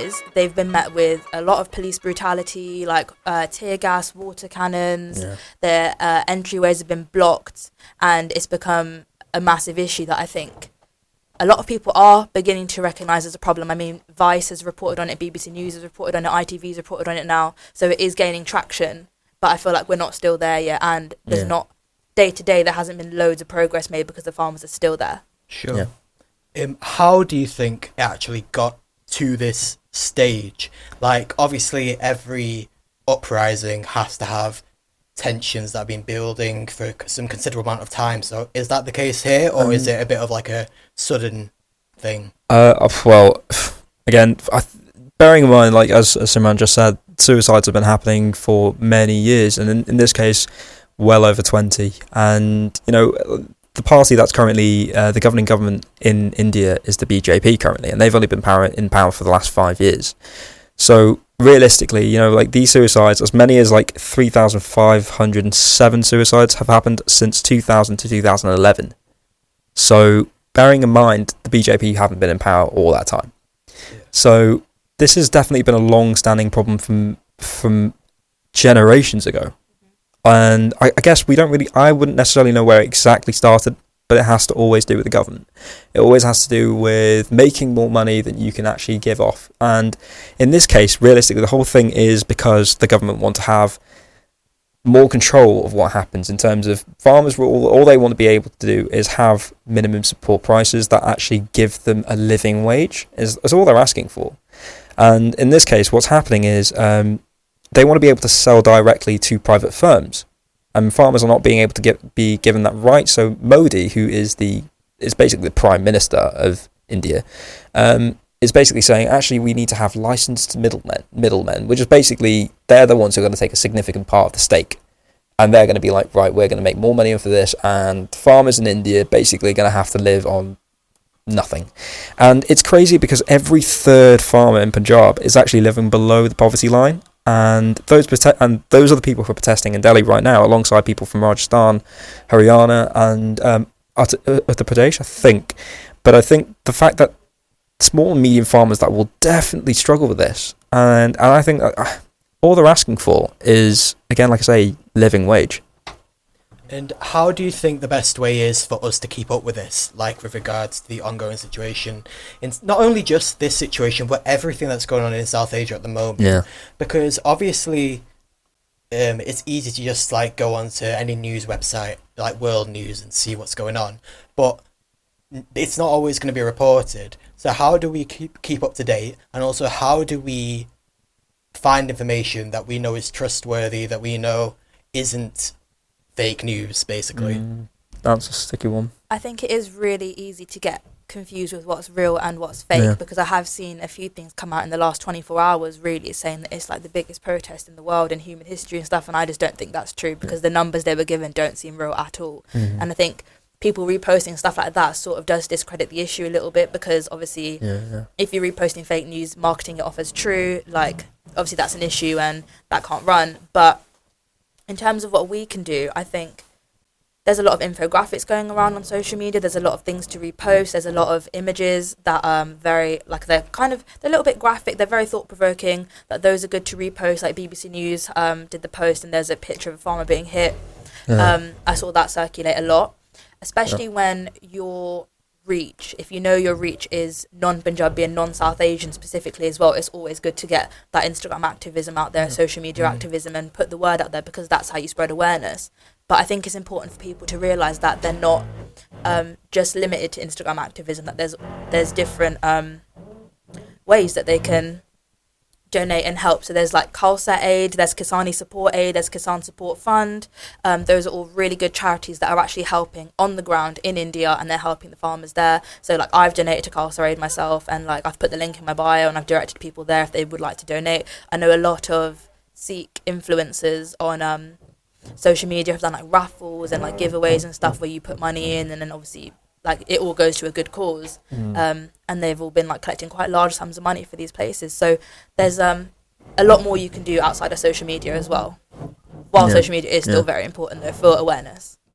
years, they've been met with a lot of police brutality, like tear gas, water cannons. Their entryways have been blocked, and it's become a massive issue that I think a lot of people are beginning to recognise as a problem. I mean, Vice has reported on it, BBC News has reported on it, ITV's reported on it now, so it is gaining traction. But I feel like we're not still there yet, and there's not, day to day, there hasn't been loads of progress made because the farmers are still there. Sure. How do you think it actually got to this stage? Like, obviously, every uprising has to have tensions that have been building for some considerable amount of time. So is that the case here, or is it a bit of like a sudden thing? Well, again, bearing in mind, like as Simran just said, suicides have been happening for many years, and in this case, well over 20. And, you know, the party that's currently the governing government in India is the BJP currently, and they've only been in power for the last 5 years. So realistically, you know, like these suicides, as many as like 3,507 suicides have happened since 2000 to 2011. So bearing in mind, the BJP haven't been in power all that time. So this has definitely been a long-standing problem from generations ago. And I guess I wouldn't necessarily know where it exactly started, but it has to always do with the government. It always has to do with making more money than you can actually give off. And in this case, realistically, the whole thing is because the government want to have more control of what happens in terms of farmers. All they want to be able to do is have minimum support prices that actually give them a living wage, is all they're asking for. And in this case, what's happening is they want to be able to sell directly to private firms, and farmers are not being able to be given that right. So Modi, who is basically the Prime Minister of India, is basically saying, actually, we need to have licensed middlemen, which is basically, they're the ones who are going to take a significant part of the stake. And they're going to be like, right, we're going to make more money off of this, and farmers in India basically going to have to live on nothing. And it's crazy because every third farmer in Punjab is actually living below the poverty line. And those are the people who are protesting in Delhi right now, alongside people from Rajasthan, Haryana, and Uttar Pradesh, I think. But I think the fact that small and medium farmers that will definitely struggle with this, and I think that all they're asking for is, again, like I say, living wage. And how do you think the best way is for us to keep up with this, like with regards to the ongoing situation, in not only just this situation, but everything that's going on in South Asia at the moment? Yeah. Because obviously, it's easy to just like go onto any news website, like World News, and see what's going on, but it's not always going to be reported. So how do we keep up to date, and also how do we find information that we know is trustworthy, that we know isn't fake news, basically? That's a sticky one. I think it is really easy to get confused with what's real and what's fake, because I have seen a few things come out in the last 24 hours really saying that it's like the biggest protest in the world in human history and stuff, and I just don't think that's true, because the numbers they were given don't seem real at all. And I think people reposting stuff like that sort of does discredit the issue a little bit, because obviously if you're reposting fake news, marketing it off as true, like obviously that's an issue and that can't run. But in terms of what we can do, I think there's a lot of infographics going around on social media. There's a lot of things to repost. There's a lot of images that very, like, they're a little bit graphic. They're very thought-provoking. But those are good to repost. Like BBC News did the post, and there's a picture of a farmer being hit. I saw that circulate a lot, especially when your reach, if you know your reach is non-Punjabi and non-South Asian specifically as well, it's always good to get that Instagram activism out there, social media activism, and put the word out there, because that's how you spread awareness. But I think it's important for people to realise that they're not just limited to Instagram activism, that there's different ways that they can donate and help. So there's like Khalsa Aid, there's Kisani Support Aid, there's Kisan Support Fund. Those are all really good charities that are actually helping on the ground in India, and they're helping the farmers there. So like I've donated to Khalsa Aid myself, and like I've put the link in my bio, and I've directed people there if they would like to donate. I know a lot of Sikh influencers on social media have done like raffles and like giveaways and stuff where you put money in, and then obviously like it all goes to a good cause. And they've all been like collecting quite large sums of money for these places. So there's a lot more you can do outside of social media as well, while social media is still very important though for awareness.